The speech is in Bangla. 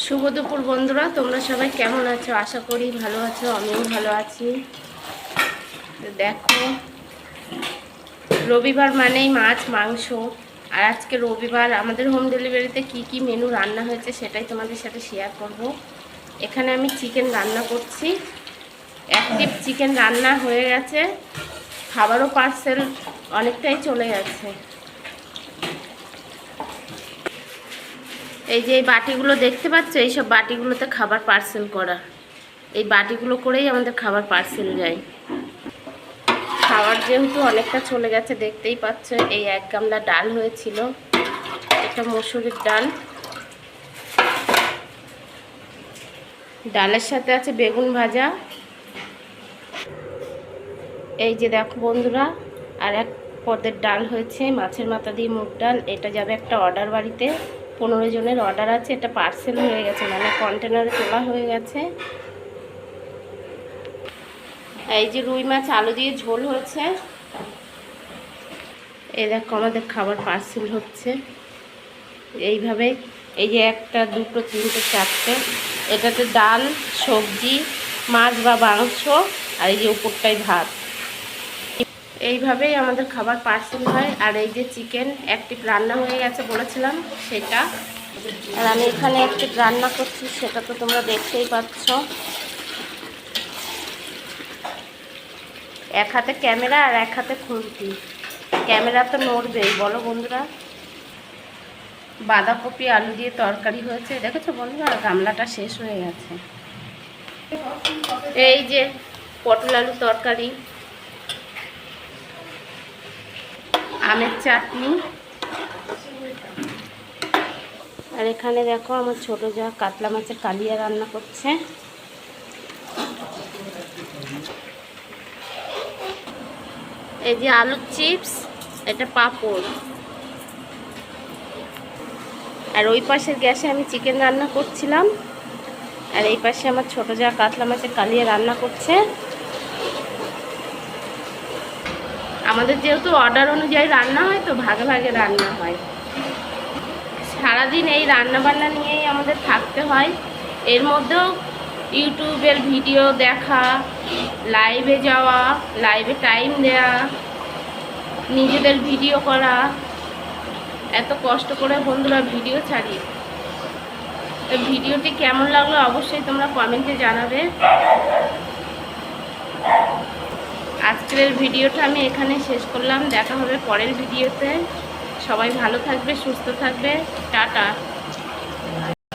শুভ দুপুর বন্ধুরা, তোমরা সবাই কেমন আছো? আশা করি ভালো আছো, আমিও ভালো আছি। দেখো, রবিবার মানেই মাছ মাংস। আর আজকে রবিবার, আমাদের হোম ডেলিভারিতে কি কি মেনু রান্না হয়েছে সেটাই তোমাদের সাথে শেয়ার করব। এখানে আমি চিকেন রান্না করছি। অ্যাক্টিভ চিকেন রান্না হয়ে গেছে, খাবারও পার্সেল অনেকটাই চলে গেছে। এই যে এই বাটিগুলো দেখতে পাচ্ছ, এইসব বাটিগুলোতে খাবার পার্সেল করা। এই বাটিগুলো করেই আমাদের খাবার পার্সেল যায়। খাবার যেহেতু অনেকটা চলে গেছে, দেখতেই পাচ্ছ। এই 1 গামলা ডাল হয়েছিল, এটা মসুরির ডাল। ডালের সাথে আছে বেগুন ভাজা। এই যে দেখো বন্ধুরা, আর এক পদের ডাল হয়েছে মাছের মাথা দিয়ে মুগ ডাল। এটা যাবে একটা অর্ডার বাড়িতে, 15 জনের অর্ডার আছে। এটা পার্সেল হয়ে গেছে, মানে কন্টেনারে তোলা হয়ে গেছে। এই যে রুই মাছ আলু দিয়ে ঝোল হয়েছে। এই দেখো আমাদের খাবার পার্সেল হচ্ছে এইভাবে। এই যে 1টা 2টো 3টে 4টে, এটাতে ডাল, সবজি, মাছ বা মাংস, আর এই যে উপরটাই ভাত। এইভাবেই আমাদের খাবার পার্সেল হয়। আর এই যে চিকেন অ্যাক্টিভ রান্না হয়ে গেছে বলেছিলাম সেটা, আর আমি এখানে অ্যাক্টিভ রান্না করছি, সেটা তো তোমরা দেখতেই পাচ্ছ। এক হাতে ক্যামেরা আর এক হাতে খুন্তি। ক্যামেরা তো নড়বেই, বলো বন্ধুরা। বাঁধাকপি আলু দিয়ে তরকারি হয়েছে, দেখেছো বন্ধুরা, গামলাটা শেষ হয়ে গেছে। এই যে পটল আলু তরকারি, আমের চাটনি। আর এখানে দেখো আমার ছোট যা কাতলা মাছের কালিয়া রান্না করছে। এই যে আলুর চিপস, এটা পাঁপড়। আর ওই পাশের গ্যাসে আমি চিকেন রান্না করছিলাম, আর এই পাশে আমার ছোট যা কাতলা মাছের কালিয়া রান্না করছে। আমাদের যেহেতু অর্ডার অনুযায়ী রান্না হয়, তো ভাগে ভাগে রান্না হয়। সারাদিন এই রান্না বান্না নিয়েই আমাদের থাকতে হয়। এর মধ্যেও ইউটিউবের ভিডিও দেখা, লাইভে যাওয়া, লাইভে টাইম দেওয়া, নিজেদের ভিডিও করা, এত কষ্ট করে বন্ধুরা ভিডিও ছাড়ি। তো ভিডিওটি কেমন লাগলো অবশ্যই তোমরা কমেন্টে জানাবে। আজকের ভিডিওটা আমি এখানে শেষ করলাম। দেখা হবে পরের ভিডিওতে। সবাই ভালো থাকবে, সুস্থ থাকবে। টাটা।